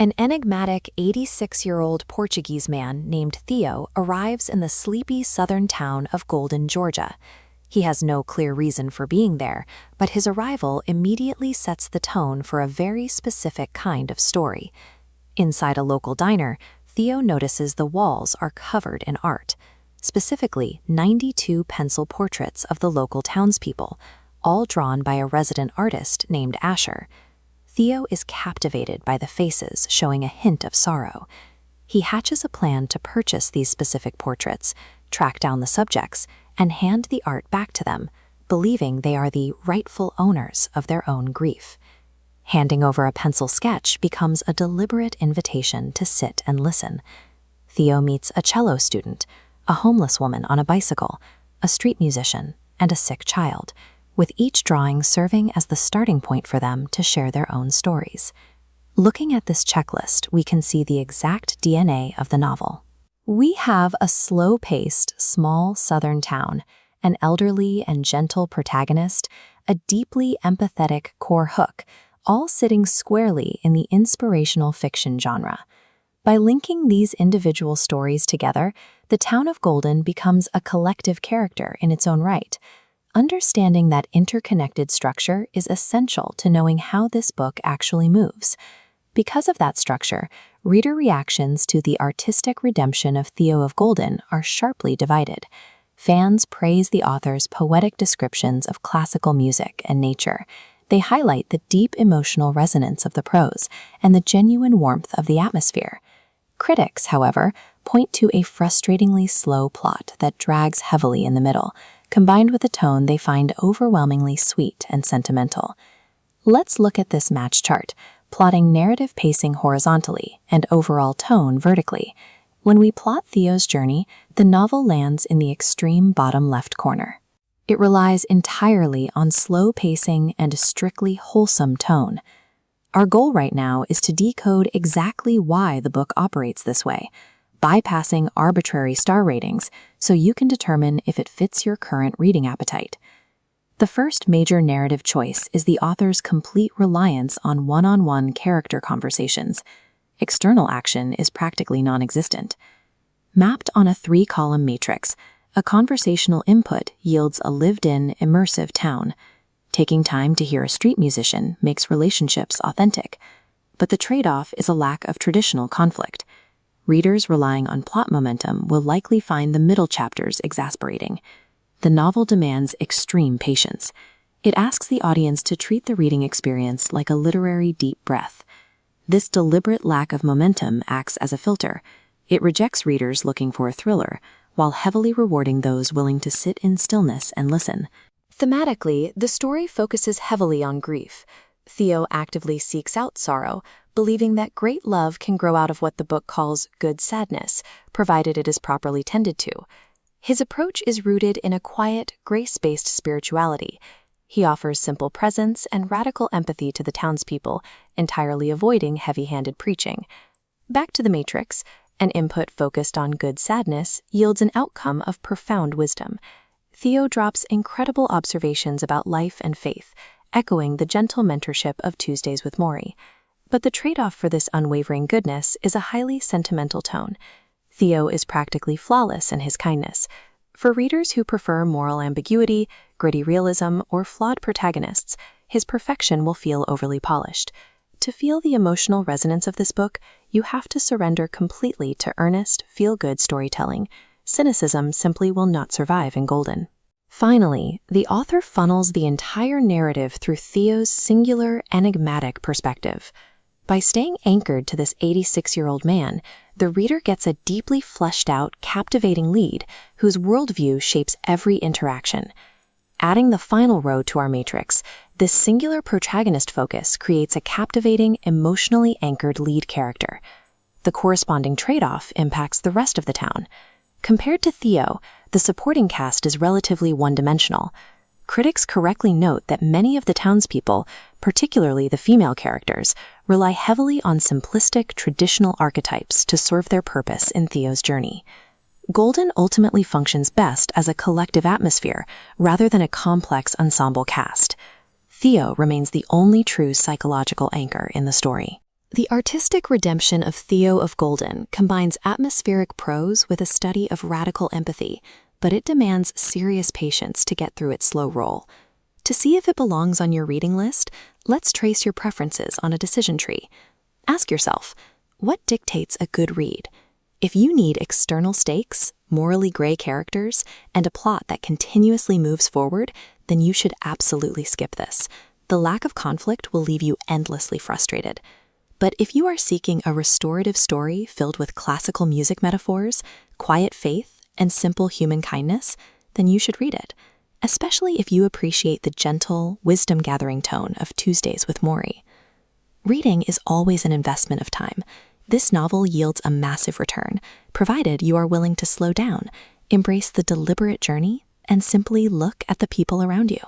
An enigmatic 86-year-old Portuguese man named Theo arrives in the sleepy southern town of Golden, Georgia. He has no clear reason for being there, but his arrival immediately sets the tone for a very specific kind of story. Inside a local diner, Theo notices the walls are covered in art, specifically 92 pencil portraits of the local townspeople, all drawn by a resident artist named Asher. Theo is captivated by the faces showing a hint of sorrow. He hatches a plan to purchase these specific portraits, track down the subjects, and hand the art back to them, believing they are the rightful owners of their own grief. Handing over a pencil sketch becomes a deliberate invitation to sit and listen. Theo meets a cello student, a homeless woman on a bicycle, a street musician, and a sick child, with each drawing serving as the starting point for them to share their own stories. Looking at this checklist, we can see the exact DNA of the novel. We have a slow-paced, small southern town, an elderly and gentle protagonist, a deeply empathetic core hook, all sitting squarely in the inspirational fiction genre. By linking these individual stories together, the town of Golden becomes a collective character in its own right. Understanding that interconnected structure is essential to knowing how this book actually moves. Because of that structure, reader reactions to the artistic redemption of Theo of Golden are sharply divided. Fans praise the author's poetic descriptions of classical music and nature. They highlight the deep emotional resonance of the prose and the genuine warmth of the atmosphere. Critics, however, point to a frustratingly slow plot that drags heavily in the middle, combined with a tone they find overwhelmingly sweet and sentimental. Let's look at this match chart, plotting narrative pacing horizontally and overall tone vertically. When we plot Theo's journey, the novel lands in the extreme bottom left corner. It relies entirely on slow pacing and a strictly wholesome tone. Our goal right now is to decode exactly why the book operates this way, bypassing arbitrary star ratings so you can determine if it fits your current reading appetite. The first major narrative choice is the author's complete reliance on one-on-one character conversations. External action is practically non-existent. Mapped on a 3-column matrix, a conversational input yields a lived-in, immersive town. Taking time to hear a street musician makes relationships authentic, but the trade-off is a lack of traditional conflict. Readers relying on plot momentum will likely find the middle chapters exasperating. The novel demands extreme patience. It asks the audience to treat the reading experience like a literary deep breath. This deliberate lack of momentum acts as a filter. It rejects readers looking for a thriller, while heavily rewarding those willing to sit in stillness and listen. Thematically, the story focuses heavily on grief. Theo actively seeks out sorrow, believing that great love can grow out of what the book calls good sadness, provided it is properly tended to. His approach is rooted in a quiet, grace-based spirituality. He offers simple presence and radical empathy to the townspeople, entirely avoiding heavy-handed preaching. Back to the Matrix, an input focused on good sadness yields an outcome of profound wisdom. Theo drops incredible observations about life and faith, echoing the gentle mentorship of Tuesdays with Morrie. But the trade-off for this unwavering goodness is a highly sentimental tone. Theo is practically flawless in his kindness. For readers who prefer moral ambiguity, gritty realism, or flawed protagonists, his perfection will feel overly polished. To feel the emotional resonance of this book, you have to surrender completely to earnest, feel-good storytelling. Cynicism simply will not survive in Golden. Finally, the author funnels the entire narrative through Theo's singular, enigmatic perspective. By staying anchored to this 86-year-old man, the reader gets a deeply fleshed-out, captivating lead whose worldview shapes every interaction. Adding the final row to our matrix, this singular protagonist focus creates a captivating, emotionally anchored lead character. The corresponding trade-off impacts the rest of the town. Compared to Theo, the supporting cast is relatively one-dimensional. Critics correctly note that many of the townspeople, particularly the female characters, rely heavily on simplistic, traditional archetypes to serve their purpose in Theo's journey. Golden ultimately functions best as a collective atmosphere rather than a complex ensemble cast. Theo remains the only true psychological anchor in the story. The artistic redemption of Theo of Golden combines atmospheric prose with a study of radical empathy, but it demands serious patience to get through its slow roll. To see if it belongs on your reading list, let's trace your preferences on a decision tree. Ask yourself, what dictates a good read? If you need external stakes, morally gray characters, and a plot that continuously moves forward, then you should absolutely skip this. The lack of conflict will leave you endlessly frustrated. But if you are seeking a restorative story filled with classical music metaphors, quiet faith, and simple human kindness, then you should read it, especially if you appreciate the gentle, wisdom-gathering tone of Tuesdays with Morrie. Reading is always an investment of time. This novel yields a massive return, provided you are willing to slow down, embrace the deliberate journey, and simply look at the people around you.